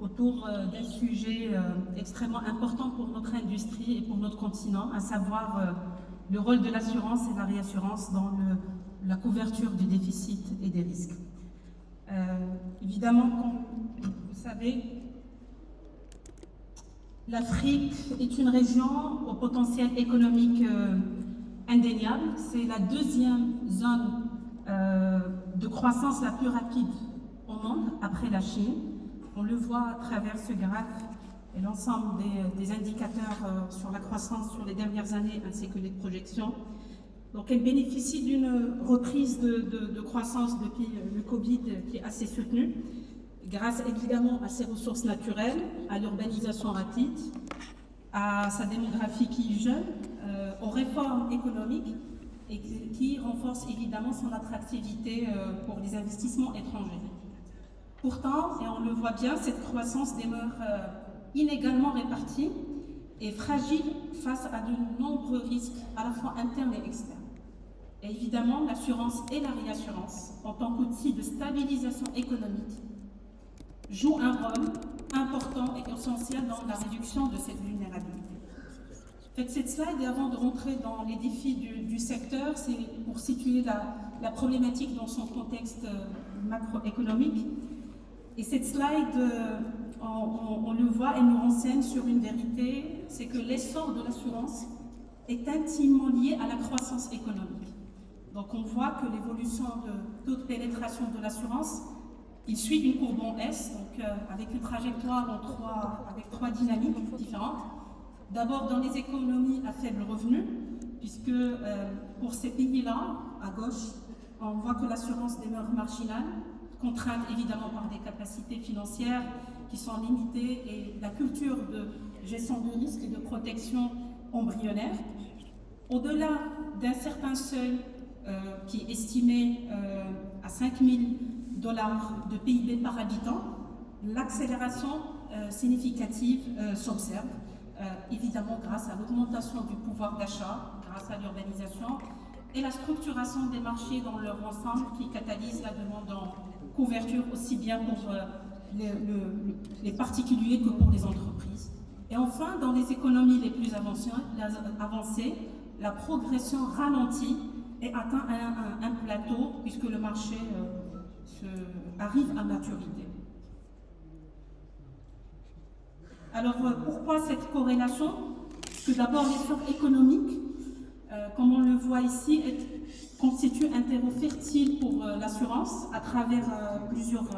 autour d'un sujet extrêmement important pour notre industrie et pour notre continent, à savoir le rôle de l'assurance et la réassurance dans la couverture du déficit et des risques. Évidemment, comme vous savez, l'Afrique est une région au potentiel économique indéniable. C'est la deuxième zone de croissance la plus rapide au monde, après la Chine. On le voit à travers ce graphe et l'ensemble des indicateurs sur la croissance sur les dernières années, ainsi que les projections. Donc elle bénéficie d'une reprise de croissance depuis le Covid qui est assez soutenue, grâce évidemment à ses ressources naturelles, à l'urbanisation rapide, à sa démographie qui est jeune, aux réformes économiques et qui renforcent évidemment son attractivité pour les investissements étrangers. Pourtant, et on le voit bien, cette croissance demeure inégalement répartie et fragile face à de nombreux risques à la fois internes et externes. Et évidemment, l'assurance et la réassurance, en tant qu'outil de stabilisation économique, jouent un rôle important et essentiel dans la réduction de cette vulnérabilité. Faites cette slide, et avant de rentrer dans les défis du secteur, c'est pour situer la problématique dans son contexte macroéconomique. Et cette slide, on le voit, elle nous renseigne sur une vérité, c'est que l'essor de l'assurance est intimement lié à la croissance économique. Donc on voit que l'évolution de taux de pénétration de l'assurance, il suit une courbe en S, donc avec une trajectoire avec trois dynamiques différentes. D'abord dans les économies à faible revenu, puisque pour ces pays-là, à gauche, on voit que l'assurance demeure marginale, contrainte évidemment par des capacités financières qui sont limitées et la culture de gestion de risque et de protection embryonnaire. Au-delà d'un certain seuil qui est estimé à 5 000 $ de PIB par habitant, l'accélération significative s'observe, évidemment grâce à l'augmentation du pouvoir d'achat, grâce à l'urbanisation et la structuration des marchés dans leur ensemble qui catalyse la demande en couverture aussi bien pour les particuliers que pour les entreprises. Et enfin, dans les économies les plus avancées, la progression ralentit et atteint un plateau puisque le marché arrive à maturité. Alors pourquoi cette corrélation? Parce que d'abord l'essor économique, comme on le voit ici, constitue un terreau fertile pour l'assurance à travers plusieurs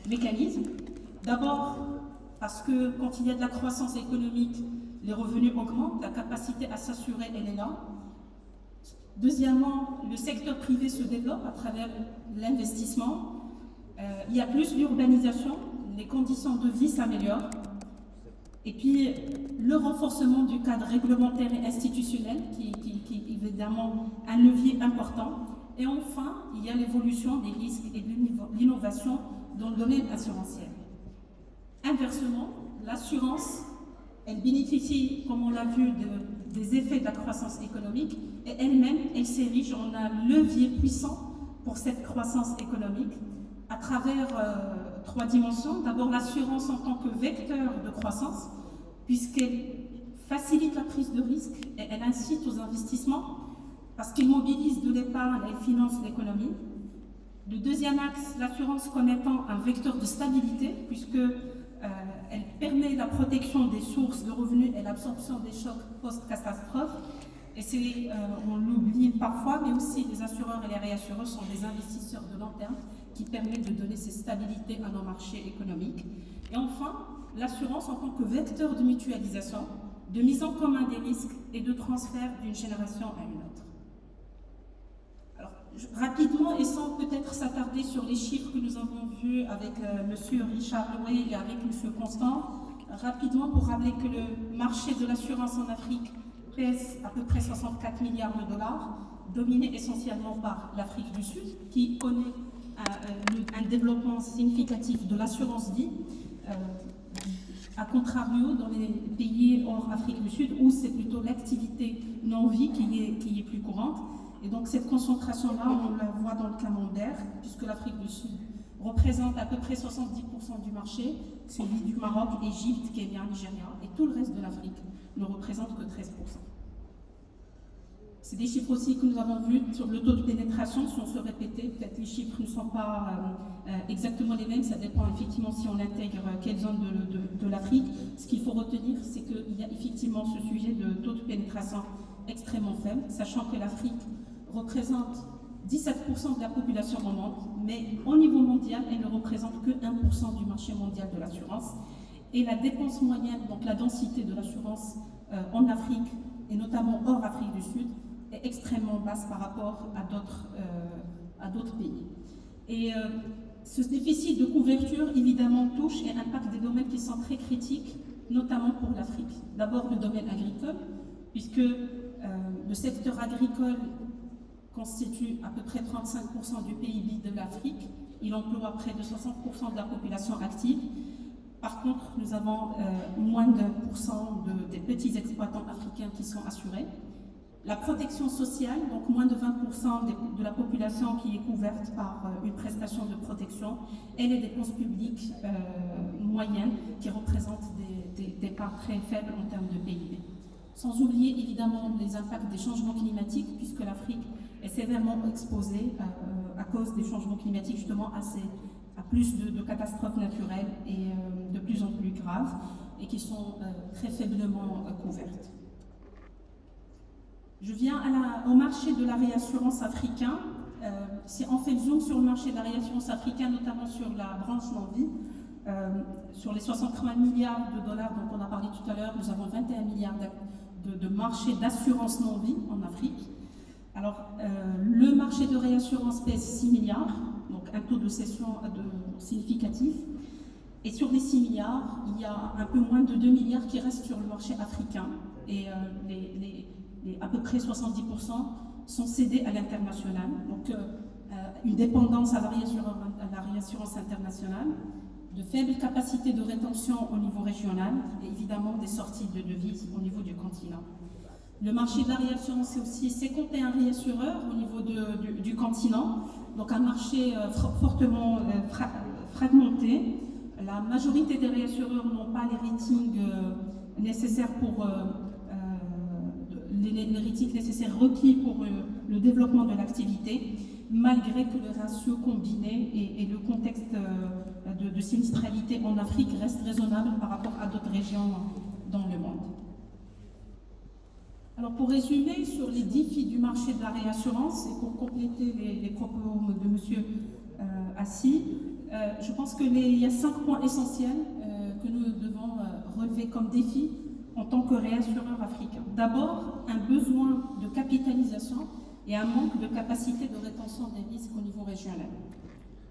mécanismes. D'abord parce que quand il y a de la croissance économique, les revenus augmentent, la capacité à s'assurer, elle est là. Deuxièmement, le secteur privé se développe à travers l'investissement. Il y a plus d'urbanisation, les conditions de vie s'améliorent. Et puis, le renforcement du cadre réglementaire et institutionnel, qui est évidemment un levier important. Et enfin, il y a l'évolution des risques et de l'innovation dans le domaine assurantiel. Inversement, l'assurance, elle bénéficie, comme on l'a vu, des effets de la croissance économique, et elle-même, elle s'érige en un levier puissant pour cette croissance économique, à travers trois dimensions. D'abord, l'assurance en tant que vecteur de croissance, puisqu'elle facilite la prise de risque et elle incite aux investissements, parce qu'elle mobilise de l'épargne et elle finance l'économie. Le deuxième axe, l'assurance comme étant un vecteur de stabilité, puisqu'elle permet la protection des sources de revenus et l'absorption des chocs post-catastrophe. Et on l'oublie parfois, mais aussi les assureurs et les réassureurs sont des investisseurs de long terme qui permettent de donner cette stabilité à nos marchés économiques. Et enfin, l'assurance en tant que vecteur de mutualisation, de mise en commun des risques et de transfert d'une génération à une autre. Alors, rapidement, et sans peut-être s'attarder sur les chiffres que nous avons vus avec M. Richard Loué et avec M. Constant, rapidement pour rappeler que le marché de l'assurance en Afrique pèse à peu près 64 milliards $, dominé essentiellement par l'Afrique du Sud, qui connaît un développement significatif de l'assurance vie, à contrario dans les pays hors Afrique du Sud, où c'est plutôt l'activité non-vie qui est plus courante. Et donc cette concentration-là, on la voit dans le camembert, puisque l'Afrique du Sud représente à peu près 70% du marché, celui du Maroc, Égypte, Kenya, Nigeria, et tout le reste de l'Afrique ne représente que 13%. C'est des chiffres aussi que nous avons vus sur le taux de pénétration, si on se répétait, peut-être les chiffres ne sont pas exactement les mêmes, ça dépend effectivement si on intègre quelle zone de l'Afrique. Ce qu'il faut retenir, c'est qu'il y a effectivement ce sujet de taux de pénétration extrêmement faible, sachant que l'Afrique représente 17% de la population au monde, mais au niveau mondial, elle ne représente que 1% du marché mondial de l'assurance. Et la dépense moyenne, donc la densité de l'assurance en Afrique, et notamment hors Afrique du Sud, est extrêmement basse par rapport à d'autres pays. Et ce déficit de couverture, évidemment, touche et impacte des domaines qui sont très critiques, notamment pour l'Afrique. D'abord, le domaine agricole, puisque le secteur agricole constitue à peu près 35% du PIB de l'Afrique. Il emploie près de 60% de la population active. Par contre, nous avons moins de 1% des petits exploitants africains qui sont assurés. La protection sociale, donc moins de 20% de la population qui est couverte par une prestation de protection, et les dépenses publiques moyennes qui représentent des parts très faibles en termes de PIB. Sans oublier évidemment les impacts des changements climatiques, puisque l'Afrique est sévèrement exposée à cause des changements climatiques justement à plus de catastrophes naturelles et de plus en plus graves et qui sont très faiblement couvertes. Je viens au marché de la réassurance africain. Si on fait le zoom sur le marché de la réassurance africain, notamment sur la branche non-vie, sur les 63 milliards de dollars dont on a parlé tout à l'heure, nous avons 21 milliards de marché d'assurance non-vie en Afrique. Alors, le marché de réassurance pèse 6 milliards, donc un taux de cession significatif. Et sur les 6 milliards, il y a un peu moins de 2 milliards qui restent sur le marché africain. Et à peu près 70% sont cédés à l'international. Donc, une dépendance à la réassurance internationale, de faibles capacités de rétention au niveau régional et évidemment des sorties de devises au niveau du continent. Le marché de la réassurance, c'est aussi 51 réassureurs au niveau du continent, donc un marché fortement fragmenté. La majorité des réassureurs n'ont pas les ratings nécessaires pour les ratings nécessaires requis pour le développement de l'activité, malgré que le ratio combiné et le contexte de sinistralité en Afrique reste raisonnable par rapport à d'autres régions dans le monde. Alors pour résumer sur les défis du marché de la réassurance et pour compléter les propos de M. Assis, je pense qu'il y a 5 points essentiels que nous devons relever comme défis en tant que réassureur africain. D'abord, un besoin de capitalisation et un manque de capacité de rétention des risques au niveau régional.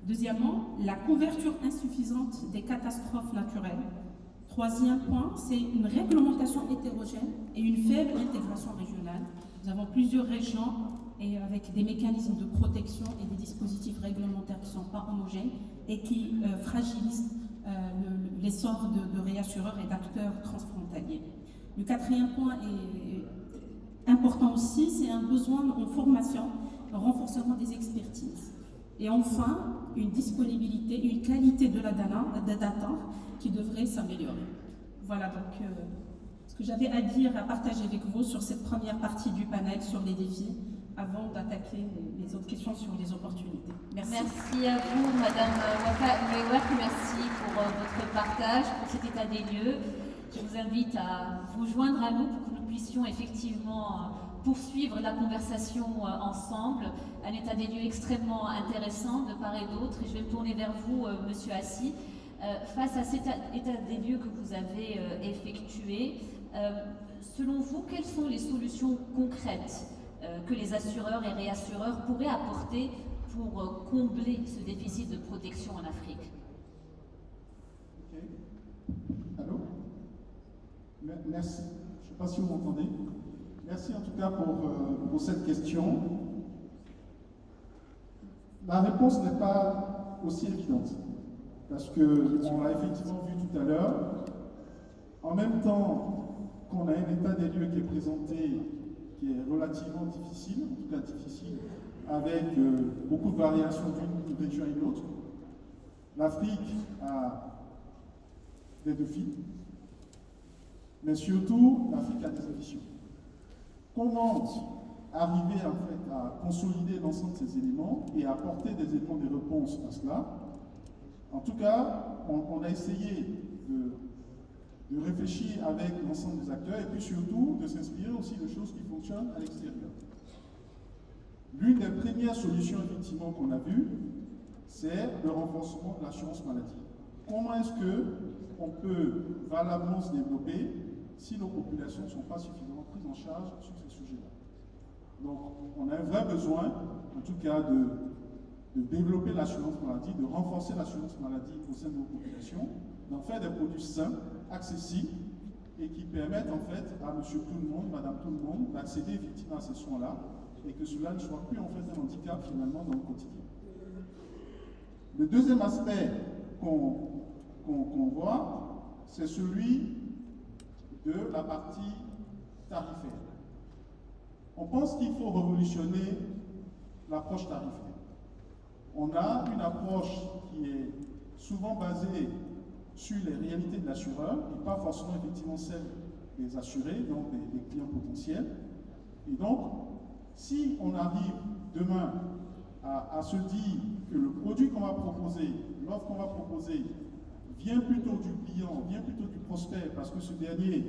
Deuxièmement, la couverture insuffisante des catastrophes naturelles. Troisième point, c'est une réglementation hétérogène et une faible intégration régionale. Nous avons plusieurs régions et avec des mécanismes de protection et des dispositifs réglementaires qui ne sont pas homogènes et qui fragilisent l'essor de réassureurs et d'acteurs transfrontaliers. Le quatrième point est important aussi, c'est un besoin en formation, un renforcement des expertises. Et enfin, une disponibilité, une qualité de la data qui devrait s'améliorer. Voilà donc ce que j'avais à dire, à partager avec vous sur cette première partie du panel sur les défis, avant d'attaquer les autres questions sur les opportunités. Merci. Merci à vous, Madame Wafa Ouewak, merci pour votre partage, pour cet état des lieux. Je vous invite à vous joindre à nous pour que nous puissions effectivement poursuivre la conversation ensemble. Un état des lieux extrêmement intéressant de part et d'autre. Et je vais me tourner vers vous, Monsieur Assis. Face à cet état des lieux que vous avez effectué, selon vous, quelles sont les solutions concrètes que les assureurs et réassureurs pourraient apporter pour combler ce déficit de protection en Afrique? Ok. Allô? Merci. Je ne sais pas si vous m'entendez. Merci en tout cas pour cette question. La réponse n'est pas aussi évidente, parce qu'on l'a effectivement vu tout à l'heure. En même temps qu'on a un état des lieux qui est présenté, qui est relativement difficile, en tout cas difficile, avec beaucoup de variations d'une région à une autre, L'Afrique a des défis, mais surtout, l'Afrique a des ambitions. Comment arriver en fait à consolider l'ensemble de ces éléments et à apporter des éléments de réponse à cela? En tout cas, on a essayé de réfléchir avec l'ensemble des acteurs et puis surtout de s'inspirer aussi de choses qui fonctionnent à l'extérieur. L'une des premières solutions effectivement qu'on a vues, c'est le renforcement de l'assurance maladie. Comment est-ce qu'on peut valablement se développer si nos populations ne sont pas suffisamment prises en charge sur ces sujets-là? Donc, on a un vrai besoin, en tout cas, de développer l'assurance maladie, de renforcer l'assurance maladie au sein de nos populations, d'en faire des produits sains, accessibles, et qui permettent en fait à monsieur tout le monde, madame tout le monde, d'accéder effectivement à ces soins-là, et que cela ne soit plus en fait un handicap finalement dans le quotidien. Le deuxième aspect qu'on voit, c'est celui de la partie tarifaire. On pense qu'il faut révolutionner l'approche tarifaire. On a une approche qui est souvent basée sur les réalités de l'assureur et pas forcément effectivement celle des assurés, donc des clients potentiels. Et donc, si on arrive demain à se dire que le produit qu'on va proposer, l'offre qu'on va proposer, vient plutôt du client, vient plutôt du prospect, parce que ce dernier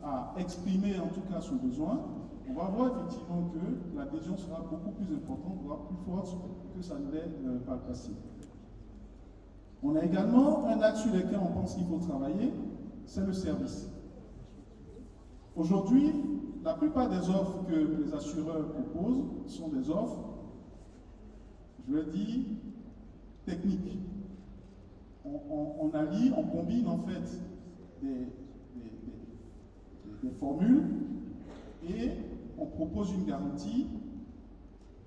a exprimé en tout cas son besoin, on va voir effectivement que l'adhésion sera beaucoup plus importante, voire plus forte que ça ne l'est par le passé. On a également un axe sur lequel on pense qu'il faut travailler, c'est le service. Aujourd'hui, la plupart des offres que les assureurs proposent sont des offres, je le dis, techniques. On allie, on combine en fait des formules et on propose une garantie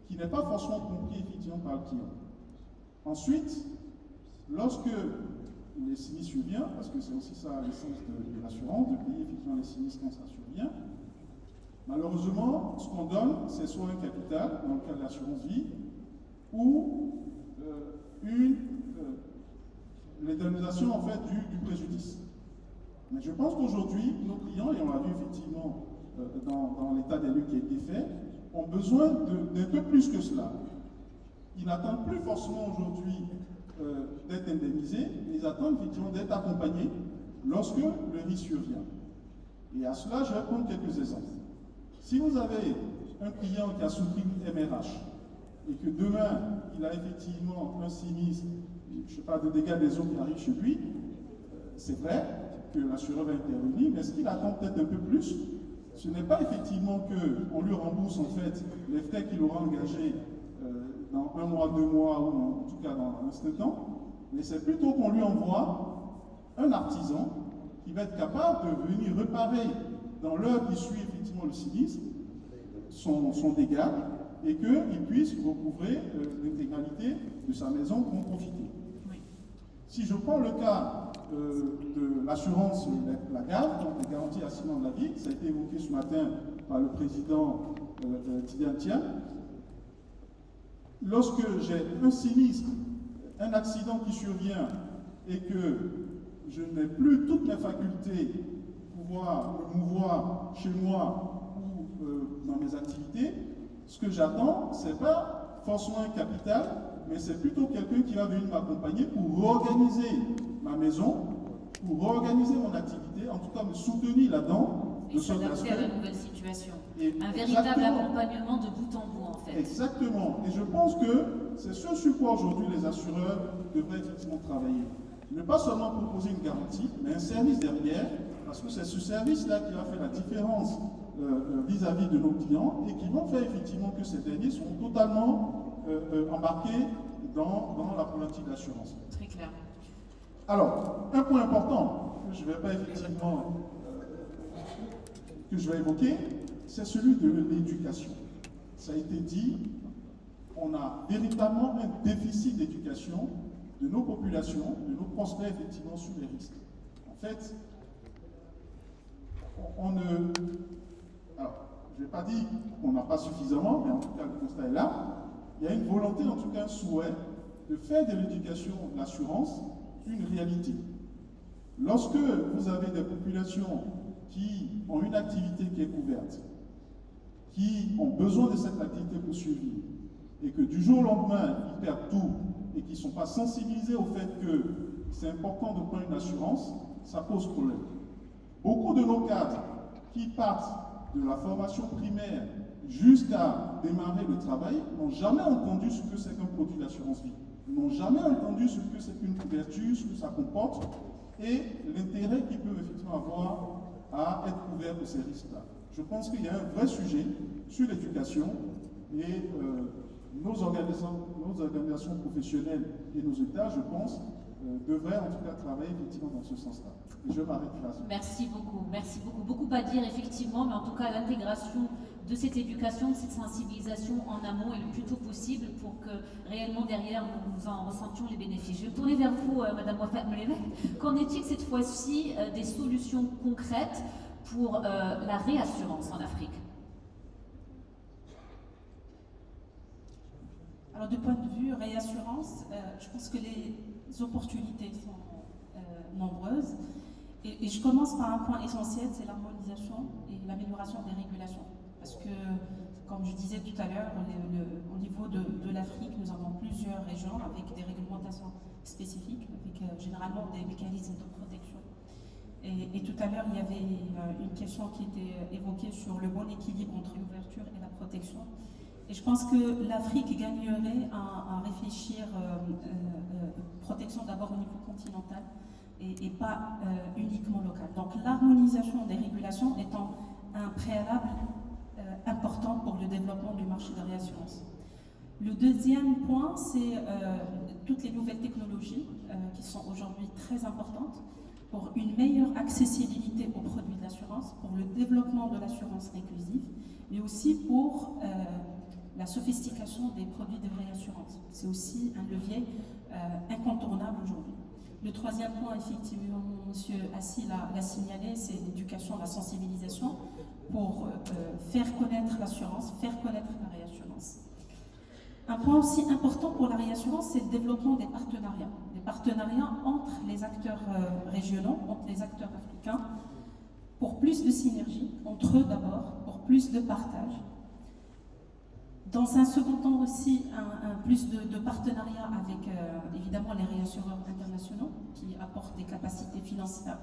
qui n'est pas forcément comprise effectivement par le client. Ensuite, lorsque les sinistres surviennent, parce que c'est aussi ça l'essence de l'assurance, de payer effectivement les sinistres quand ça survient, malheureusement, ce qu'on donne, c'est soit un capital, dans le cas de l'assurance vie, ou l'indemnisation en fait du préjudice. Mais je pense qu'aujourd'hui, nos clients, et on l'a vu effectivement dans l'état des lieux qui a été fait, ont besoin d'un peu plus que cela. Ils n'attendent plus forcément aujourd'hui d'être indemnisés, mais ils attendent effectivement d'être accompagnés lorsque le risque survient. Et à cela, je vais prendre quelques exemples. Si vous avez un client qui a souscrit une MRH et que demain, il a effectivement un sinistre, je ne sais pas, de dégâts des eaux qui arrivent chez lui, c'est vrai que l'assureur va intervenir, mais ce qu'il attend peut-être un peu plus, ce n'est pas effectivement qu'on lui rembourse en fait les frais qu'il aura engagés dans 1 mois, 2 mois, ou en tout cas dans un certain temps, mais c'est plutôt qu'on lui envoie un artisan qui va être capable de venir réparer dans l'heure qui suit effectivement le sinistre son dégât et qu'il puisse recouvrer l'intégralité de sa maison pour en profiter. Oui. Si je prends le cas de l'assurance, la GAV, donc les garanties accident de la vie, ça a été évoqué ce matin par le président Tidjantien. Lorsque j'ai un sinistre, un accident qui survient et que je n'ai plus toutes mes facultés pour pouvoir me mouvoir chez moi ou dans mes activités, ce que j'attends, ce n'est pas forcément un capital, mais c'est plutôt quelqu'un qui va venir m'accompagner pour réorganiser ma maison, pour réorganiser mon activité, en tout cas me soutenir là-dedans. Et s'adapter à la nouvelle situation. Et un véritable accompagnement de bout en bout, en fait. Exactement. Et je pense que c'est ce sur quoi aujourd'hui les assureurs devraient effectivement travailler. Ne pas seulement proposer une garantie, mais un service derrière, parce que c'est ce service-là qui va faire la différence vis-à-vis de nos clients et qui vont faire effectivement que ces derniers sont totalement embarqués dans la problématique d'assurance. Très clair. Alors, un point important que je ne vais pas effectivement que je vais évoquer, c'est celui de l'éducation. Ça a été dit, on a véritablement un déficit d'éducation de nos populations, de nos prospects effectivement sur les risques. En fait, alors, je ne vais pas dire qu'on n'a pas suffisamment, mais en tout cas le constat est là. Il y a une volonté, en tout cas un souhait, de faire de l'éducation, de l'assurance, une réalité. Lorsque vous avez des populations qui ont une activité qui est couverte, qui ont besoin de cette activité pour survivre, et que du jour au lendemain, ils perdent tout, et qui ne sont pas sensibilisés au fait que c'est important de prendre une assurance, ça pose problème. Beaucoup de nos cadres qui partent de la formation primaire jusqu'à démarrer le travail n'ont jamais entendu ce que c'est qu'un produit d'assurance vie, n'ont jamais entendu ce que c'est qu'une couverture, ce que ça comporte, et l'intérêt qu'ils peuvent effectivement avoir à être couverts de ces risques-là. Je pense qu'il y a un vrai sujet sur l'éducation et nos organisations professionnelles et nos États, je pense, devraient en tout cas travailler effectivement dans ce sens-là. Et je m'arrête là. Merci beaucoup, merci beaucoup. Beaucoup à dire effectivement, mais en tout cas l'intégration de cette éducation, de cette sensibilisation en amont est le plus tôt possible pour que réellement derrière nous en ressentions les bénéfices. Je vais me tourner vers vous, Madame Wafa Mlewek. Qu'en est-il cette fois-ci des solutions concrètes pour la réassurance en Afrique? Alors, du point de vue réassurance, je pense que les opportunités sont nombreuses. Et je commence par un point essentiel, c'est l'harmonisation et l'amélioration des régulations. Parce que, comme je disais tout à l'heure, au niveau de l'Afrique, nous avons plusieurs régions avec des réglementations spécifiques, avec généralement des mécanismes de protection. Et tout à l'heure, il y avait une question qui était évoquée sur le bon équilibre entre l'ouverture et la protection. Et je pense que l'Afrique gagnerait à réfléchir protection d'abord au niveau continental et pas uniquement local. Donc l'harmonisation des régulations étant un préalable important pour le développement du marché de réassurance. Le deuxième point, c'est toutes les nouvelles technologies qui sont aujourd'hui très importantes pour une meilleure accessibilité aux produits de l'assurance, pour le développement de l'assurance inclusive, mais aussi pour la sophistication des produits de réassurance. C'est aussi un levier incontournable aujourd'hui. Le troisième point, effectivement, M. Assi l'a signalé, c'est l'éducation, la sensibilisation pour faire connaître l'assurance, faire connaître la réassurance. Un point aussi important pour la réassurance, c'est le développement des partenariats entre les acteurs régionaux, entre les acteurs africains, pour plus de synergie entre eux d'abord, pour plus de partage. Dans un second temps aussi, plus de partenariat avec évidemment les réassureurs internationaux qui apportent des capacités financières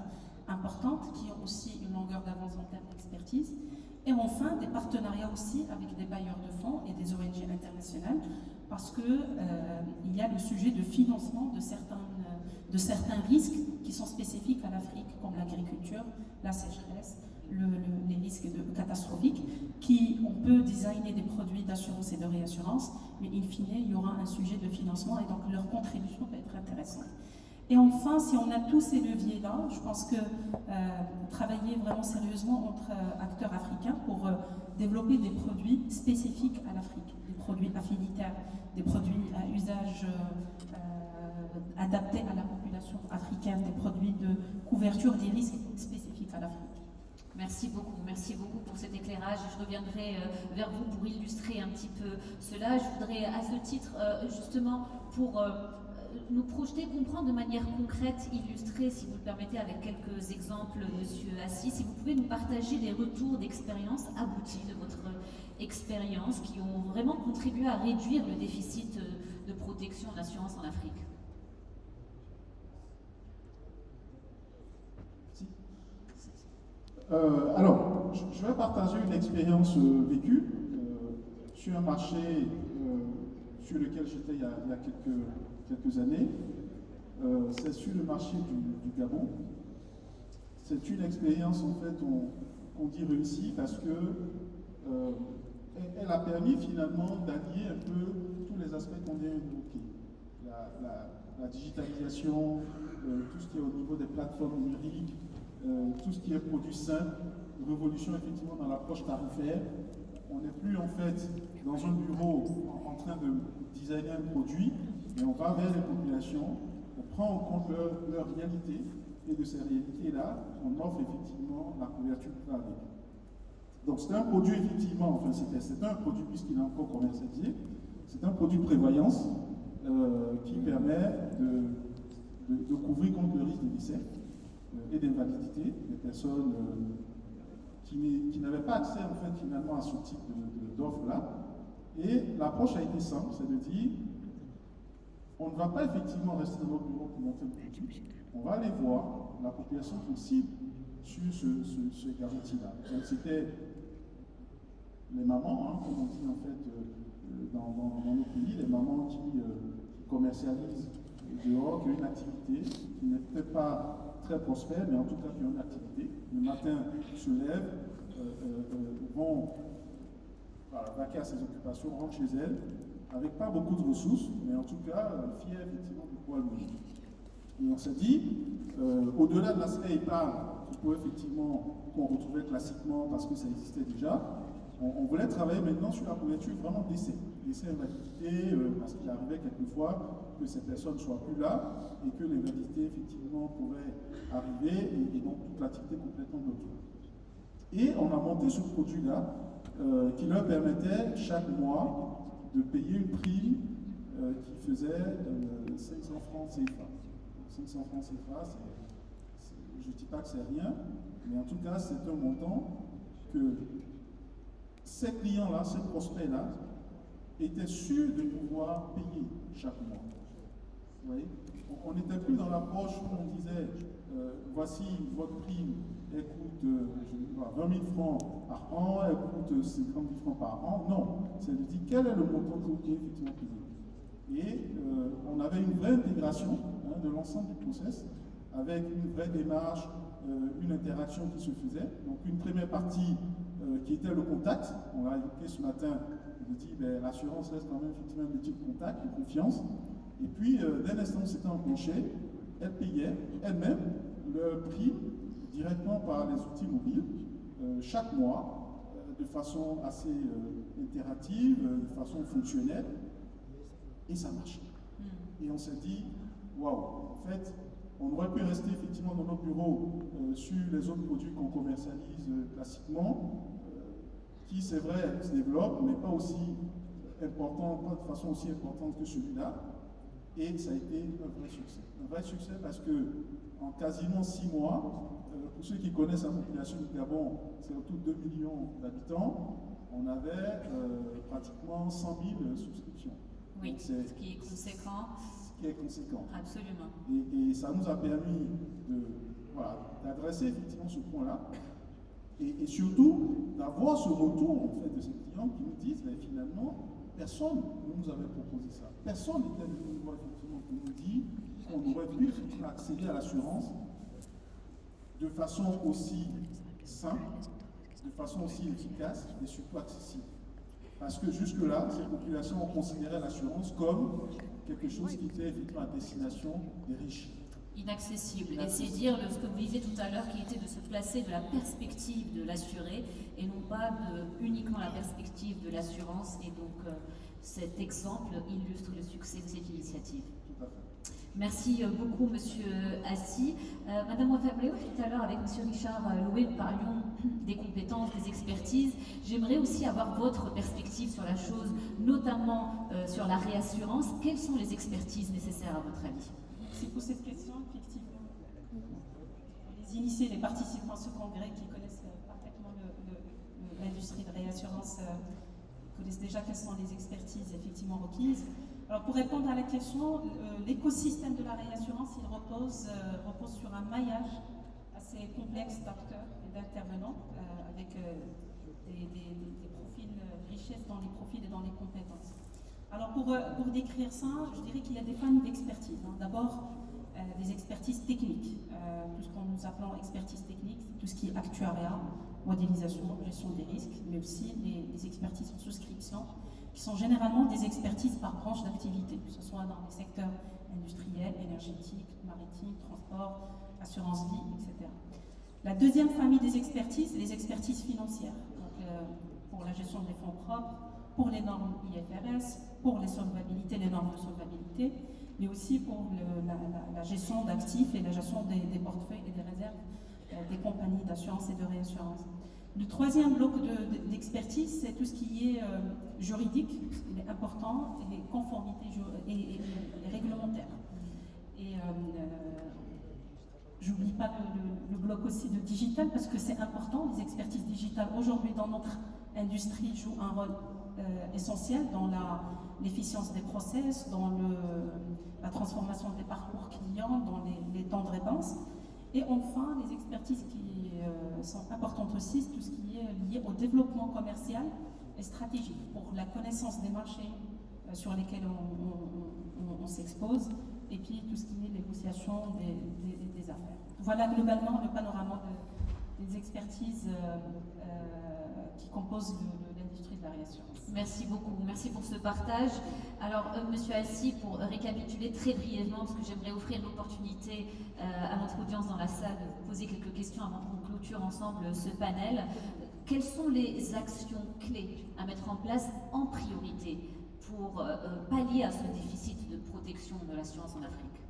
importantes, qui ont aussi une longueur d'avance en termes d'expertise. Et enfin, des partenariats aussi avec des bailleurs de fonds et des ONG internationales, parce qu'il y a le sujet de financement de certains risques qui sont spécifiques à l'Afrique, comme l'agriculture, la sécheresse, les risques catastrophiques, on peut designer des produits d'assurance et de réassurance, mais in fine, il y aura un sujet de financement et donc leur contribution peut être intéressante. Et enfin, si on a tous ces leviers-là, je pense que travailler vraiment sérieusement entre acteurs africains pour développer des produits spécifiques à l'Afrique, des produits affinitaires, des produits à usage adaptés à la population africaine, des produits de couverture des risques spécifiques à l'Afrique. Merci beaucoup pour cet éclairage. Je reviendrai vers vous pour illustrer un petit peu cela. Je voudrais, à ce titre, justement, pour nous projeter, comprendre de manière concrète, illustrer, si vous le permettez, avec quelques exemples, Monsieur Assi, si vous pouvez nous partager des retours d'expérience aboutis de votre expérience qui ont vraiment contribué à réduire le déficit de protection d'assurance en Afrique. Alors, je vais partager une expérience vécue sur un marché sur lequel j'étais il y a quelques années. C'est sur le marché du Gabon. C'est une expérience, en fait, on dit réussie parce que elle a permis finalement d'allier un peu tous les aspects qu'on vient d'évoquer. La digitalisation, tout ce qui est au niveau des plateformes numériques, tout ce qui est produit simple, révolution effectivement dans l'approche tarifaire. On n'est plus en fait dans un bureau en train de designer un produit, mais on va vers les populations, on prend en compte leur réalité, et de ces réalités-là, on offre effectivement la couverture qui va avec. Donc c'est un produit effectivement, enfin c'est un produit puisqu'il est encore commercialisé, c'est un produit de prévoyance qui permet de couvrir contre le risque de décès et d'invalidité des personnes qui n'avaient pas accès en fait finalement à ce type d'offre-là. Et l'approche a été simple, c'est de dire on ne va pas effectivement rester dans notre bureau pour monter le produit, on va aller voir la population cible sur ce garantie-là. Donc c'était les mamans, hein, comme on dit en fait dans nos pays, les mamans qui commercialisent dehors, qui ont une activité qui n'est peut-être pas très prospère, mais en tout cas qui ont une activité. Le matin se lèvent, vont vaquer à ses occupations, rentrent chez elles, avec pas beaucoup de ressources, mais en tout cas fiers effectivement de pouvoir le vivre. Et on s'est dit, au-delà de l'aspect épargne, qu'on retrouvait classiquement parce que ça existait déjà, on voulait travailler maintenant sur la couverture vraiment d'essai invalidité, parce qu'il arrivait quelquefois que ces personnes ne soient plus là et que l'invalidité effectivement pourrait arriver et donc toute l'activité complètement bloquée. Et on a monté ce produit-là qui leur permettait chaque mois de payer une prime qui faisait 500 francs CFA. 500 francs CFA, je ne dis pas que c'est rien, mais en tout cas c'est un montant que ces clients-là, ces prospects-là, étaient sûrs de pouvoir payer chaque mois. Vous voyez, on n'était plus dans l'approche où on disait voici votre prime, elle coûte 20 000 francs par an, elle coûte 50 000 francs par an. Non, c'est de dire quel est le montant que vous pouvez effectivement payer. Et on avait une vraie intégration de l'ensemble du process, avec une vraie démarche, une interaction qui se faisait. Donc une première partie qui était le contact, on l'a évoqué ce matin, on dit l'assurance reste quand même effectivement un métier de contact, de confiance. Et puis dès l'instant où c'était enclenché, elle payait elle-même le prix directement par les outils mobiles, chaque mois, de façon assez itérative, de façon fonctionnelle, et ça marchait. Et on s'est dit, waouh, en fait, on aurait pu rester effectivement dans nos bureaux sur les autres produits qu'on commercialise classiquement, qui c'est vrai se développent, mais pas aussi important, pas de façon aussi importante que celui-là. Et ça a été un vrai succès. Un vrai succès parce que en quasiment 6 mois, pour ceux qui connaissent la population du Gabon, c'est autour de 2 millions d'habitants, on avait pratiquement 100 000 souscriptions. Oui, ce qui est conséquent. Ce qui est conséquent. Absolument. Et ça nous a permis d'adresser effectivement ce point-là. Et surtout, d'avoir ce retour en fait, de ces clients qui nous disent finalement, personne ne nous avait proposé ça. Personne n'était venu nous voir effectivement pour nous dire qu'on aurait pu effectivement accéder à l'assurance de façon aussi simple, de façon aussi efficace et surtout accessible. Parce que jusque-là, ces populations ont considéré l'assurance comme quelque chose qui était effectivement à destination des riches. Inaccessible. Et c'est dire ce que vous disiez tout à l'heure, qui était de se placer de la perspective de l'assuré et non pas uniquement la perspective de l'assurance. Et donc cet exemple illustre le succès de cette initiative. Tout à fait. Merci beaucoup, Monsieur Assi. Madame Wafabléo, tout à l'heure, avec Monsieur Richard Loué, nous parlions des compétences, des expertises. J'aimerais aussi avoir votre perspective sur la chose, notamment sur la réassurance. Quelles sont les expertises nécessaires à votre avis? Merci pour cette question, effectivement. Les initiés, les participants à ce congrès qui connaissent parfaitement l'industrie de réassurance connaissent déjà quelles sont les expertises effectivement requises. Alors pour répondre à la question, l'écosystème de la réassurance, il repose sur un maillage assez complexe d'acteurs et d'intervenants avec des profils, richesses dans les profils et dans les compétences. Alors pour décrire ça, je dirais qu'il y a des familles d'expertise. D'abord, des expertises techniques, tout ce que nous appelons expertise technique, tout ce qui est actuariat, modélisation, gestion des risques, mais aussi les expertises en souscription, qui sont généralement des expertises par branche d'activité, que ce soit dans les secteurs industriels, énergétiques, maritimes, transport, assurance vie, etc. La deuxième famille des expertises, c'est les expertises financières, donc, pour la gestion des fonds propres, pour les normes IFRS, pour les solvabilités, les normes de solvabilité, mais aussi pour la gestion d'actifs et la gestion des portefeuilles et des réserves des compagnies d'assurance et de réassurance. Le troisième bloc d'expertise, c'est tout ce qui est juridique, il est important, et conformité et réglementaire. Et j'oublie pas le bloc aussi de digital parce que c'est important. Les expertises digitales aujourd'hui dans notre industrie jouent un rôle essentiel dans l'efficience des process, dans la transformation des parcours clients, dans les temps de réponse. Et enfin, les expertises qui sont importantes aussi, c'est tout ce qui est lié au développement commercial et stratégique pour la connaissance des marchés sur lesquels on s'expose et puis tout ce qui est négociation des affaires. Voilà globalement le panorama des expertises qui composent l'industrie de la réassurance. Merci beaucoup, merci pour ce partage. Alors, Monsieur Alcy, pour récapituler très brièvement, parce que j'aimerais offrir l'opportunité à notre audience dans la salle de vous poser quelques questions avant qu'on clôture ensemble ce panel. Quelles sont les actions clés à mettre en place en priorité pour pallier à ce déficit de protection de l'assurance en Afrique?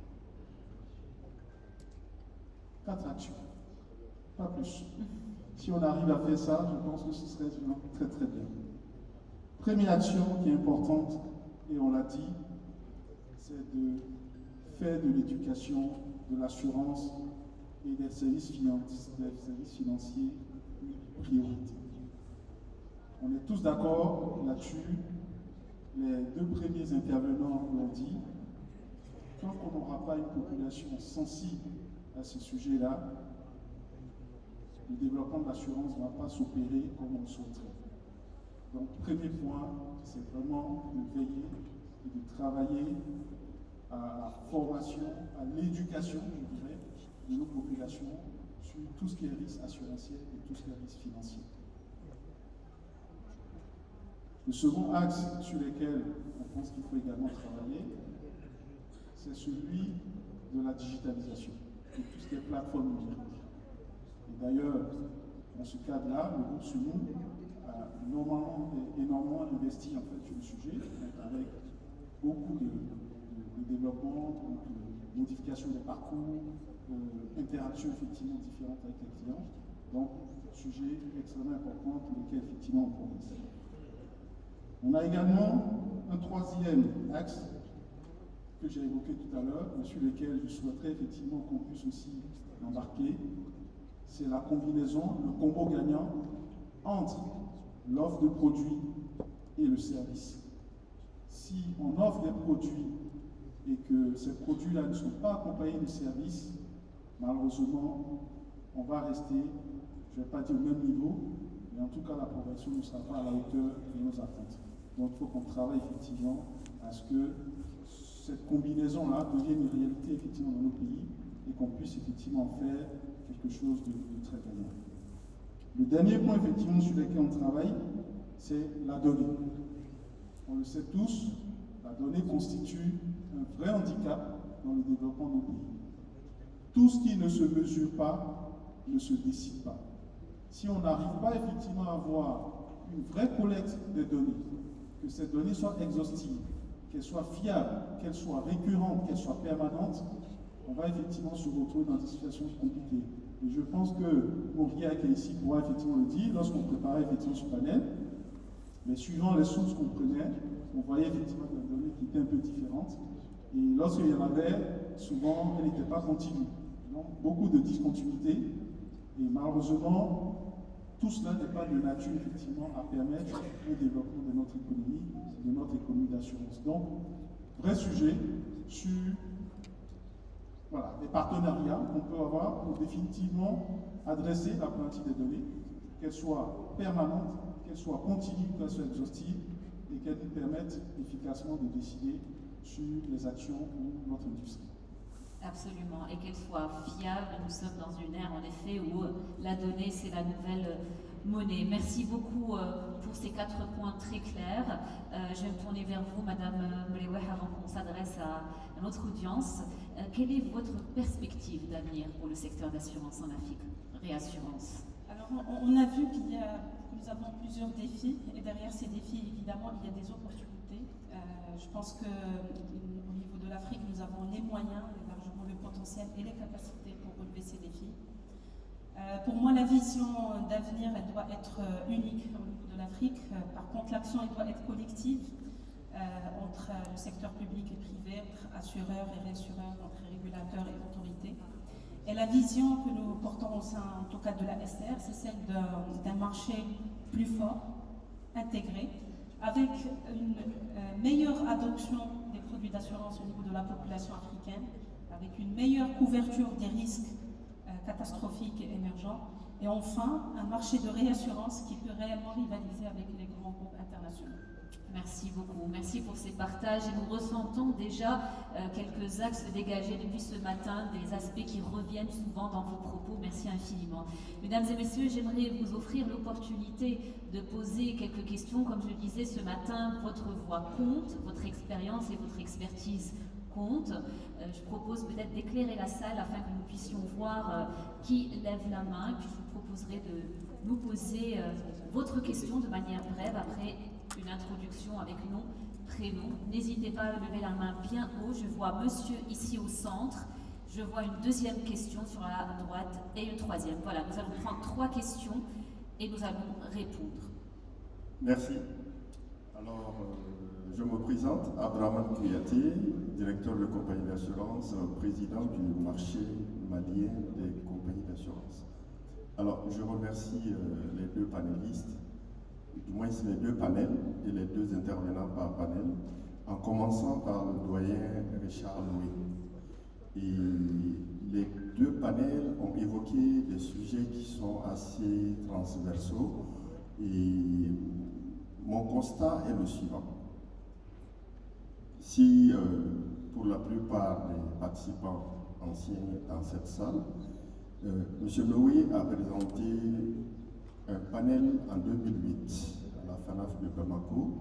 4 actions, pas plus. Si on arrive à faire ça, je pense que ce serait très très bien. Première action qui est importante, et on l'a dit, c'est de faire de l'éducation, de l'assurance et des services financiers une priorité. On est tous d'accord là-dessus. Les 2 premiers intervenants l'ont dit. Tant qu'on n'aura pas une population sensible à ce sujet-là, le développement de l'assurance ne va pas s'opérer comme on le souhaiterait. Donc, premier point, c'est vraiment de veiller et de travailler à la formation, à l'éducation, je dirais, de nos populations sur tout ce qui est risque assurantiel et tout ce qui est risque financier. Le second axe sur lequel on pense qu'il faut également travailler, c'est celui de la digitalisation, de tout ce qui est plateforme numérique. Et d'ailleurs, dans ce cadre-là, le groupe Sumou a énormément investi en fait, sur le sujet, avec beaucoup de développement, donc, modification des parcours, interactions effectivement différentes avec les clients. Donc, sujet extrêmement important pour lequel effectivement on progresse. On a également un troisième axe que j'ai évoqué tout à l'heure, sur lequel je souhaiterais effectivement qu'on puisse aussi embarquer, c'est la combinaison, le combo gagnant entre l'offre de produits et le service. Si on offre des produits et que ces produits-là ne sont pas accompagnés de services, malheureusement, on va rester, je ne vais pas dire au même niveau, mais en tout cas la progression ne sera pas à la hauteur de nos attentes. Donc il faut qu'on travaille effectivement à ce que cette combinaison-là devienne une réalité effectivement dans nos pays et qu'on puisse effectivement en faire quelque chose de très gagnant. Le dernier point effectivement sur lequel on travaille, c'est la donnée. On le sait tous, la donnée constitue un vrai handicap dans le développement de nos pays. Tout ce qui ne se mesure pas ne se décide pas. Si on n'arrive pas effectivement à avoir une vraie collecte des données, que ces données soient exhaustives, qu'elles soient fiables, qu'elles soient récurrentes, qu'elles soient permanentes, on va effectivement se retrouver dans des situations compliquées. Et je pense que Mauriac qui est ici pourra effectivement le dire, lorsqu'on préparait effectivement ce panel, mais suivant les sources qu'on prenait, on voyait effectivement des données qui étaient un peu différentes. Et lorsqu'il y en avait, souvent, elles n'étaient pas continues. Donc, beaucoup de discontinuité. Et malheureusement, tout cela n'est pas de nature, effectivement, à permettre le développement de notre économie d'assurance. Donc, vrai sujet sur les partenariats qu'on peut avoir pour définitivement adresser la problématique des données, qu'elles soient permanentes, qu'elles soient continues, qu'elles soient exhaustives, et qu'elles nous permettent efficacement de décider sur les actions pour notre industrie. Absolument, et qu'elle soit fiable. Nous sommes dans une ère, en effet, où la donnée, c'est la nouvelle monnaie. Merci beaucoup pour ces 4 points très clairs. Je vais me tourner vers vous, Madame Mleweh, avant qu'on s'adresse à notre audience. Quelle est votre perspective d'avenir pour le secteur d'assurance en Afrique, réassurance? Alors, on a vu nous avons plusieurs défis, et derrière ces défis, évidemment, il y a des opportunités. Je pense qu'au niveau de l'Afrique, nous avons les moyens, largement le potentiel et les capacités pour relever ces défis. Pour moi, la vision d'avenir, elle doit être unique au niveau de l'Afrique. Par contre, l'action, elle doit être collective entre le secteur public et privé, entre assureurs et réassureurs, entre régulateurs et autorités. Et la vision que nous portons au sein, en tout cas de la SR, c'est celle d'un marché plus fort, intégré, avec une meilleure adoption des produits d'assurance au niveau de la population africaine, avec une meilleure couverture des risques catastrophiques et émergents, et enfin un marché de réassurance qui peut réellement rivaliser avec les grands groupes internationaux. Merci beaucoup, merci pour ces partages et nous ressentons déjà quelques axes dégagés depuis ce matin, des aspects qui reviennent souvent dans vos propos. Merci infiniment. Mesdames et messieurs, j'aimerais vous offrir l'opportunité de poser quelques questions. Comme je le disais ce matin, votre voix compte, votre expérience et votre expertise compte. Je propose peut-être d'éclairer la salle afin que nous puissions voir qui lève la main. Puis je vous proposerai de nous poser votre question de manière brève après une introduction avec nom, prénom. N'hésitez pas à lever la main bien haut. Je vois monsieur ici au centre. Je vois une deuxième question sur la droite et une troisième. Voilà, nous allons prendre 3 questions et nous allons répondre. Merci. Alors, je me présente, Abraham Kouyaté, directeur de compagnie d'assurance, président du marché malien des compagnies d'assurance. Alors, je remercie les 2 panélistes, du moins les 2 panels et les 2 intervenants par panel, en commençant par le doyen Richard Loué. Et les 2 panels ont évoqué des sujets qui sont assez transversaux et mon constat est le suivant. Si pour la plupart des participants anciens dans cette salle, M. Loué a présenté un panel en 2008 à la FANAF de Bamako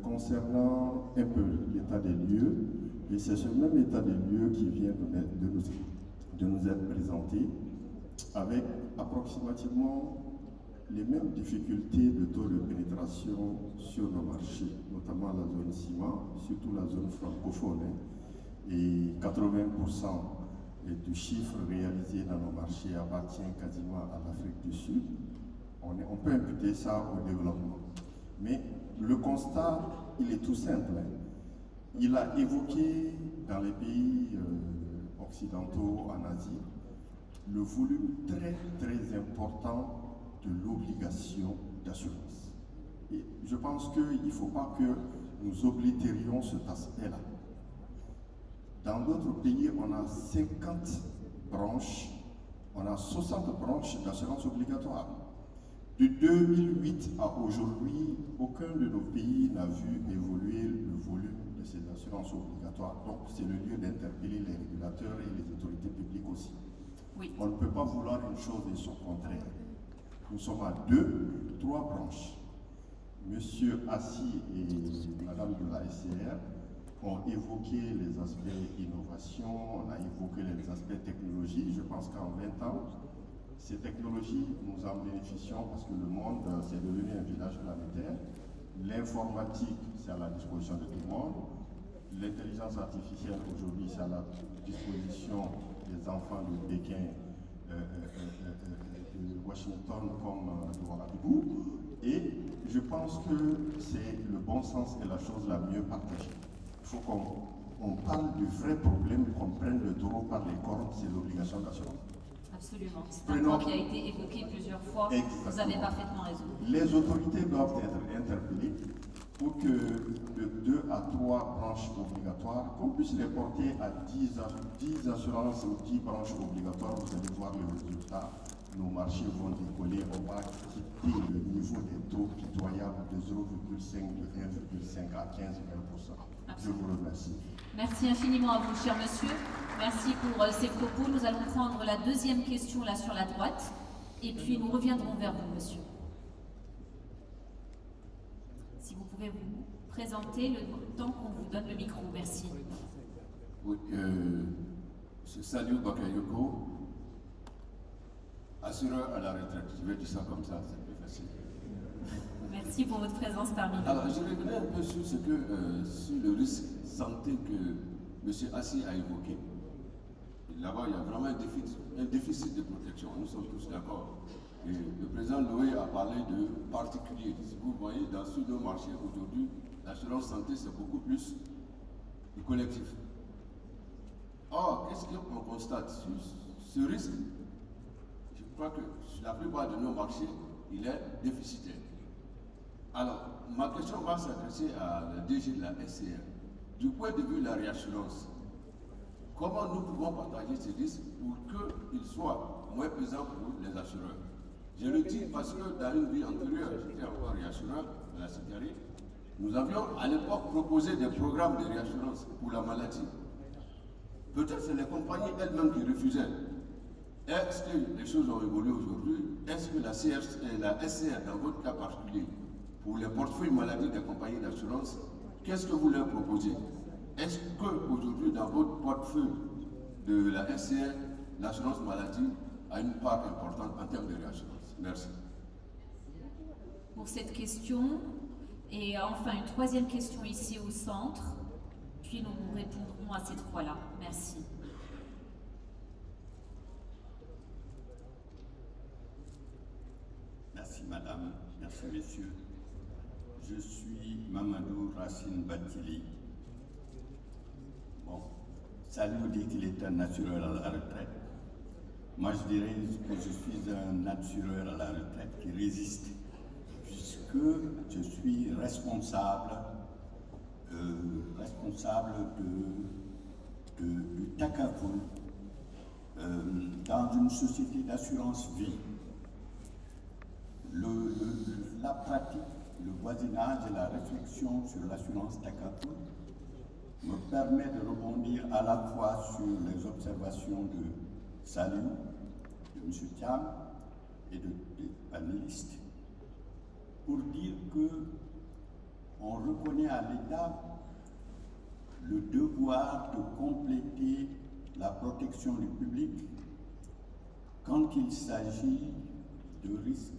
concernant un peu l'état des lieux, et c'est ce même état des lieux qui vient de nous être présenté avec approximativement les mêmes difficultés de taux de pénétration sur nos marchés, notamment la zone ciment, surtout la zone francophone, et 80% du chiffre réalisé dans nos marchés appartient quasiment à l'Afrique du Sud. On peut imputer ça au développement. Mais le constat, il est tout simple. Il a évoqué dans les pays occidentaux en Asie le volume très très important de l'obligation d'assurance. Et je pense qu'il ne faut pas que nous oblitérions cet aspect-là. Dans d'autres pays, on a 50 branches, on a 60 branches d'assurance obligatoire. De 2008 à aujourd'hui, aucun de nos pays n'a vu évoluer le volume de ces assurances obligatoires. Donc, c'est le lieu d'interpeller les régulateurs et les autorités publiques aussi. Oui. On ne peut pas vouloir une chose et son contraire. Nous sommes à 2, 3 branches. Monsieur Assis et Madame de la SCR ont évoqué les aspects innovation, on a évoqué les aspects technologie. Je pense qu'en 20 ans, ces technologies, nous en bénéficions parce que le monde, c'est devenu un village planétaire. L'informatique, c'est à la disposition de tout le monde. L'intelligence artificielle, aujourd'hui, c'est à la disposition des enfants de Pékin, de Washington comme de Ouagadougou. Et je pense que c'est le bon sens et la chose la mieux partagée. Il faut qu'on parle du vrai problème, qu'on prenne le taureau par les cornes, c'est l'obligation d'assurance. Absolument. C'est un point qui a été évoqué plusieurs fois. Exactement. Vous avez parfaitement raison. Les autorités doivent être interpellées pour que de 2 à 3 branches obligatoires, qu'on puisse les porter à 10 assurances ou 10 branches obligatoires. Vous allez voir le résultat. Nos marchés vont décoller. On va quitter le niveau des taux pitoyables de 0,5, de 1,5 à 15-20%. Je vous remercie. Merci infiniment à vous, cher monsieur. Merci pour ces propos. Nous allons prendre la deuxième question là sur la droite. Et puis nous reviendrons vers vous, monsieur. Si vous pouvez vous présenter le temps qu'on vous donne le micro. Merci. Oui, c'est Saliou Bakayoko, assureur à la retraite. Je vais dire ça comme ça, c'est plus facile. Merci pour votre présence parmi nous. Alors, je revenais un peu sur, sur le risque santé que M. Assi a évoqué. là-bas, il y a vraiment un déficit de protection. Nous sommes tous d'accord. Et le président Loé a parlé de particuliers. Si vous voyez, dans ce deux marchés aujourd'hui, l'assurance santé, c'est beaucoup plus du collectif. Or, qu'est-ce qu'on constate sur ce risque? Je crois que sur la plupart de nos marchés, il est déficitaire. Alors, ma question va s'adresser à la DG de la SCR. Du point de vue de la réassurance, comment nous pouvons partager ces risques pour qu'ils soient moins pesants pour les assureurs? Je le dis parce que dans une vie antérieure, j'étais encore réassureur de la sécurité. Nous avions à l'époque proposé des programmes de réassurance pour la maladie. Peut-être c'est les compagnies elles-mêmes qui refusaient. Est-ce que les choses ont évolué aujourd'hui? Est-ce que la SCR, dans votre cas particulier, pour les portefeuilles maladie des compagnies d'assurance, qu'est-ce que vous leur proposez? Est-ce qu'aujourd'hui, dans votre portefeuille de la SCR, l'assurance maladie a une part importante en termes de réassurance? Merci. Pour cette question, et enfin une troisième question ici au centre, puis nous répondrons à ces trois-là. Merci. Merci madame, merci messieurs. Je suis Mamadou Racine Batili. Bon, Saliou dit qu'il est un assureur à la retraite. Moi je dirais que je suis un assureur à la retraite qui résiste, puisque je suis responsable du Takaful dans une société d'assurance vie. La pratique, le voisinage et la réflexion sur l'assurance Takaful me permet de rebondir à la fois sur les observations de Saliou, de M. Thiam et des panélistes, pour dire que on reconnaît à l'État le devoir de compléter la protection du public quand il s'agit de risques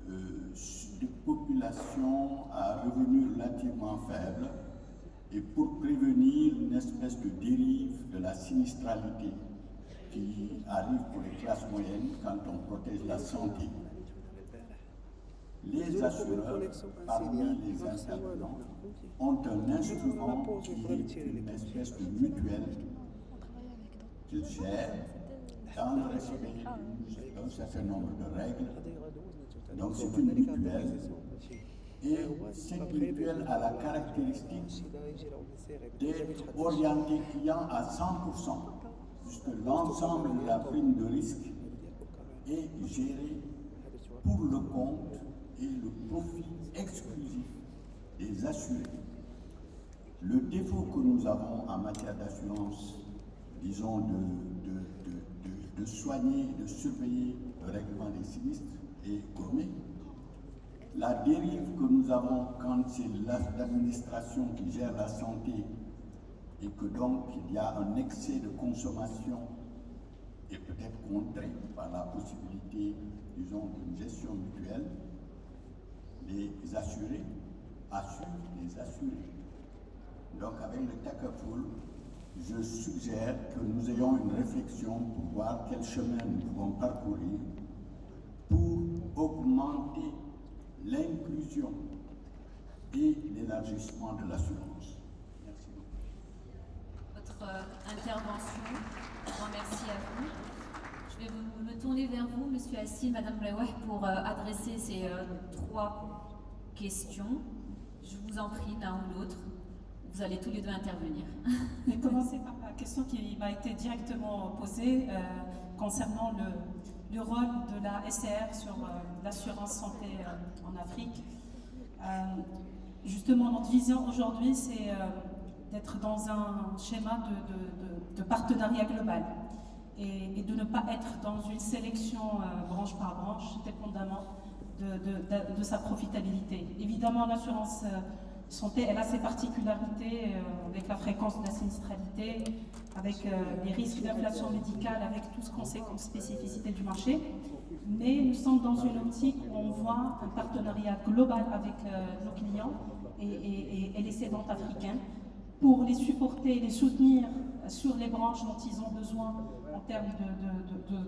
de population à revenus relativement faibles et pour prévenir une espèce de dérive de la sinistralité qui arrive pour les classes moyennes quand on protège la santé. Les assureurs, parmi les intervenants, ont un instrument qui est une espèce de mutuelle qu'ils gèrent dans le respect d'un certain nombre de règles. Donc c'est une mutuelle et cette mutuelle a la caractéristique d'être orientée client à 100%, puisque l'ensemble de la prime de risque est géré pour le compte et le profit exclusif des assurés. Le défaut que nous avons en matière d'assurance, disons de soigner, de surveiller le règlement des sinistres est gommé. La dérive que nous avons quand c'est l'administration qui gère la santé et que donc il y a un excès de consommation et peut-être contré par la possibilité, disons, d'une gestion mutuelle, les assurés assurent les assurés. Donc avec le Takaful, je suggère que nous ayons une réflexion pour voir quel chemin nous pouvons parcourir pour augmenter l'inclusion et l'élargissement de l'assurance. Merci beaucoup. Votre intervention, grand merci à vous. Je vais me tourner vers vous, Monsieur Assil, Madame Blaweh, pour adresser ces trois questions. Je vous en prie, l'un ou l'autre. Vous allez tous les deux intervenir. Je vais commencer par la question qui m'a été directement posée concernant le rôle de la SCR sur l'assurance santé en Afrique. Justement, notre vision aujourd'hui, c'est d'être dans un schéma de partenariat global et de ne pas être dans une sélection branche par branche, dépendamment de sa profitabilité. Évidemment, l'assurance santé, elle a ses particularités avec la fréquence de la sinistralité, avec les risques d'inflation médicale, avec tout ce qu'on sait comme spécificité du marché. Mais nous sommes dans une optique où on voit un partenariat global avec nos clients et les cédants africains pour les supporter, les soutenir sur les branches dont ils ont besoin en termes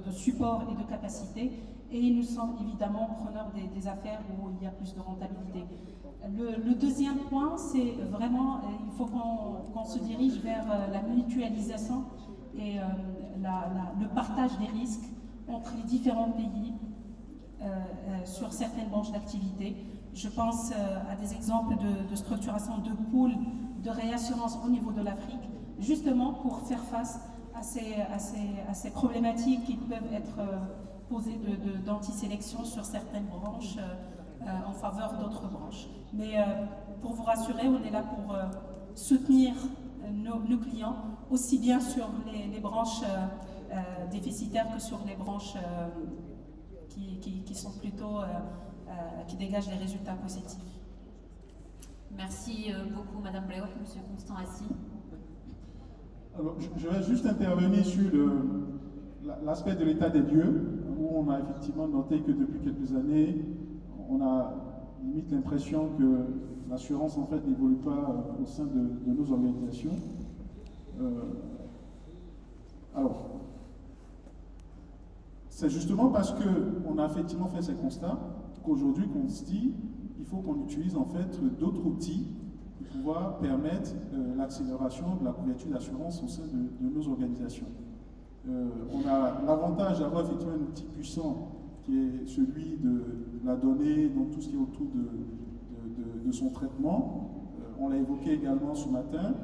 de support et de capacité. Et nous sommes évidemment preneurs des affaires où il y a plus de rentabilité. Le deuxième point, c'est vraiment, il faut qu'on se dirige vers la mutualisation et le partage des risques entre les différents pays sur certaines branches d'activité. Je pense à des exemples de structuration de pools de réassurance au niveau de l'Afrique, justement pour faire face à ces problématiques qui peuvent être posées d'antisélection sur certaines branches en faveur d'autres branches. Mais pour vous rassurer, on est là pour soutenir nos clients, aussi bien sur les branches déficitaires que sur les branches qui sont plutôt, qui dégagent des résultats positifs. Merci beaucoup, Madame Blaireau. Monsieur Constant Assis. Alors, je vais juste intervenir sur l'aspect de l'état des lieux, où on a effectivement noté que depuis quelques années, on a limite l'impression que l'assurance en fait n'évolue pas au sein de nos organisations. Alors, c'est justement parce qu'on a effectivement fait ces constats qu'aujourd'hui qu'on se dit il faut qu'on utilise en fait d'autres outils pour pouvoir permettre l'accélération de la couverture d'assurance au sein de nos organisations. On a l'avantage d'avoir effectivement un outil puissant qui est celui de la donnée, donc tout ce qui est autour de son traitement. On l'a évoqué également ce matin.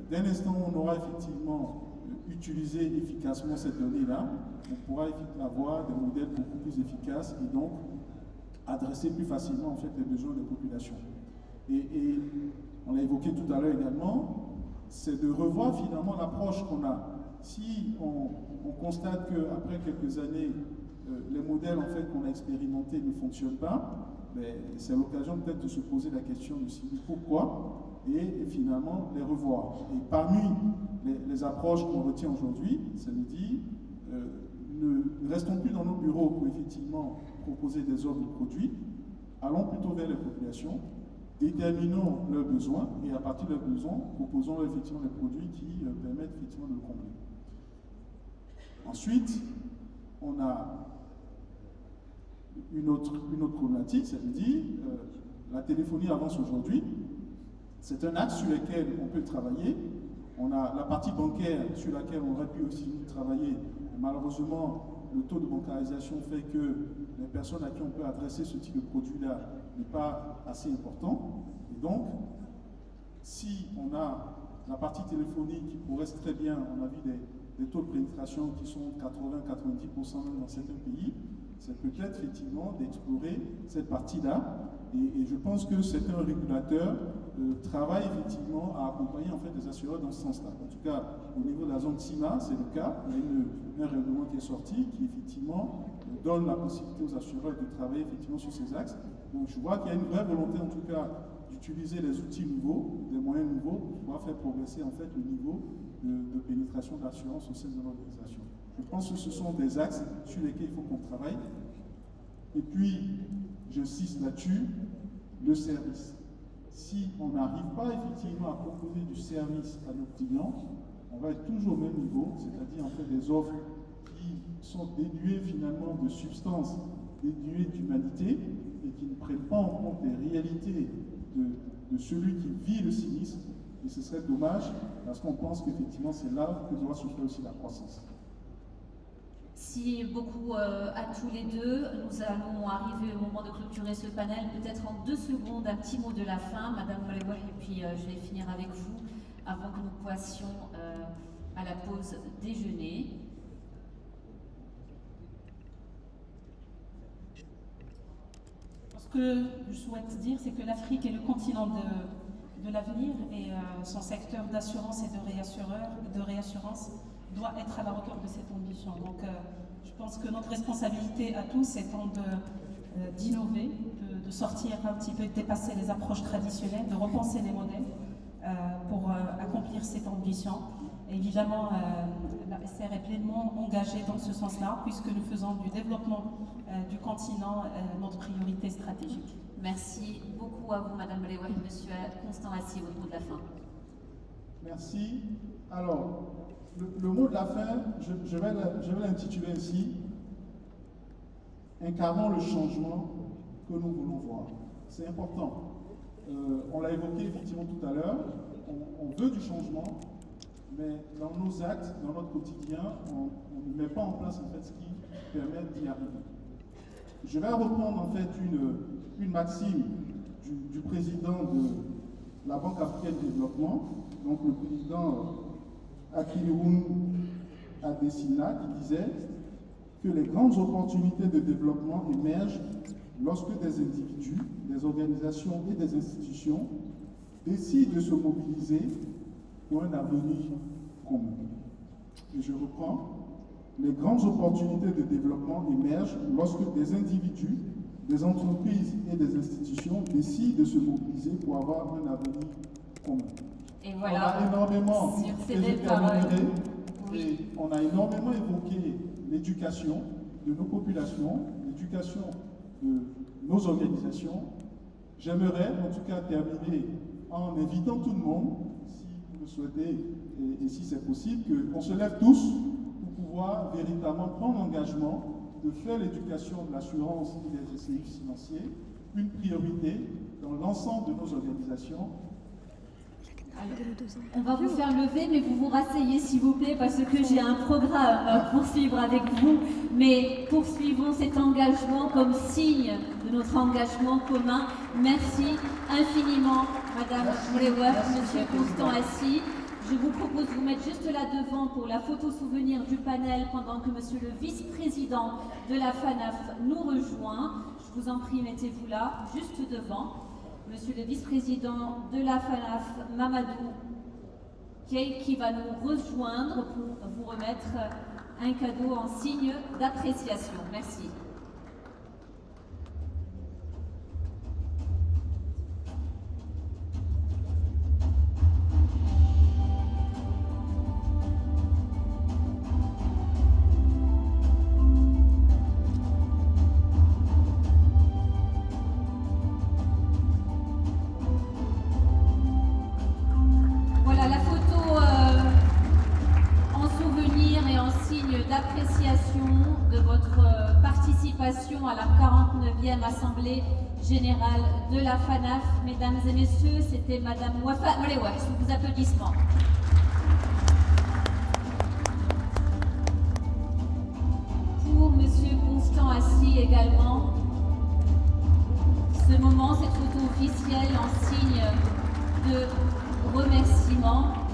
Dès l'instant où on aura effectivement utilisé efficacement cette donnée-là, on pourra avoir des modèles beaucoup plus efficaces et donc adresser plus facilement en fait les besoins des populations. Et on l'a évoqué tout à l'heure également, c'est de revoir finalement l'approche qu'on a. Si on constate qu'après quelques années, les modèles en fait qu'on a expérimentés ne fonctionnent pas, c'est l'occasion peut-être de se poser la question de pourquoi et finalement les revoir. Et parmi les approches qu'on retient aujourd'hui, ça nous dit ne restons plus dans nos bureaux pour effectivement proposer des offres de produits, allons plutôt vers les populations, déterminons leurs besoins et à partir de leurs besoins, proposons effectivement les produits qui permettent effectivement de le combler. Ensuite, on a une autre problématique, ça veut dire la téléphonie avance aujourd'hui. C'est un axe sur lequel on peut travailler. On a la partie bancaire sur laquelle on aurait pu aussi travailler. Malheureusement, le taux de bancarisation fait que les personnes à qui on peut adresser ce type de produit-là n'est pas assez important. Et donc, si on a la partie téléphonique qui progresse très bien, on a vu des taux de pénétration qui sont 80-90% même dans certains pays, c'est peut-être effectivement d'explorer cette partie-là. Et je pense que certains régulateurs travaillent effectivement à accompagner en fait les assureurs dans ce sens-là. En tout cas, au niveau de la zone CIMA, c'est le cas. Il y a un règlement qui est sorti qui effectivement donne la possibilité aux assureurs de travailler effectivement sur ces axes. Donc je vois qu'il y a une vraie volonté en tout cas d'utiliser les outils nouveaux, des moyens nouveaux pour pouvoir faire progresser en fait le niveau de pénétration de l'assurance au sein de l'organisation. Je pense que ce sont des axes sur lesquels il faut qu'on travaille. Et puis, j'insiste là-dessus, le service. Si on n'arrive pas effectivement à proposer du service à nos clients, on va être toujours au même niveau, c'est-à-dire en fait des offres qui sont dénuées finalement de substance, dénuées d'humanité et qui ne prennent pas en compte les réalités de celui qui vit le sinistre. Et ce serait dommage parce qu'on pense qu'effectivement c'est là que doit se faire aussi la croissance. Merci beaucoup à tous les deux. Nous allons arriver au moment de clôturer ce panel. Peut-être en 2 secondes, un petit mot de la fin, Madame Molewa, et puis je vais finir avec vous avant que nous passions à la pause déjeuner. Ce que je souhaite dire, c'est que l'Afrique est le continent de l'avenir et son secteur d'assurance et de réassurance doit être à la hauteur de cette ambition. Donc je pense que notre responsabilité à tous étant d'innover, de sortir un petit peu, de dépasser les approches traditionnelles, de repenser les modèles pour accomplir cette ambition. Et évidemment, la SR est pleinement engagée dans ce sens-là, puisque nous faisons du développement du continent notre priorité stratégique. Merci beaucoup à vous, Madame Blaireau, et Monsieur Constant Assis, au mot de la fin. Merci. Alors, le mot de la fin, je vais l'intituler ainsi, incarnons le changement que nous voulons voir. C'est important. On l'a évoqué effectivement tout à l'heure, on veut du changement, mais dans nos actes, dans notre quotidien, on ne met pas en place en fait ce qui permet d'y arriver. Je vais reprendre en fait une maxime du président de la Banque africaine de développement, donc le président Akinwumi Adesina, qui disait que les grandes opportunités de développement émergent lorsque des individus, des organisations et des institutions décident de se mobiliser pour un avenir commun. Et je reprends, les grandes opportunités de développement émergent lorsque des individus, des entreprises et des institutions décident de se mobiliser pour avoir un avenir commun. Et voilà, on a énormément, sur ces belles paroles. Et on a énormément évoqué l'éducation de nos populations, l'éducation de nos organisations. J'aimerais en tout cas terminer en invitant tout le monde, si vous le souhaitez et si c'est possible, qu'on se lève tous pour pouvoir véritablement prendre l'engagement de faire l'éducation de l'assurance et des services financiers une priorité dans l'ensemble de nos organisations. Alors, on va vous faire lever, mais vous vous rasseyez s'il vous plaît, parce que j'ai un programme à poursuivre avec vous. Mais poursuivons cet engagement comme signe de notre engagement commun. Merci infiniment, Madame Mourewa, Monsieur Constant Assis. Je vous propose de vous mettre juste là devant pour la photo souvenir du panel pendant que Monsieur le vice-président de la FANAF nous rejoint. Je vous en prie, mettez-vous là, juste devant. Monsieur le vice-président de la FANAF, Mamadou Kay, qui va nous rejoindre pour vous remettre un cadeau en signe d'appréciation. Merci. D'appréciation de votre participation à la 49e Assemblée Générale de la FANAF. Mesdames et messieurs, c'était Madame Wafa Mourewa. Sous vos applaudissements. Pour Monsieur Constant Assis également, ce moment, cette photo officielle en signe de remerciement.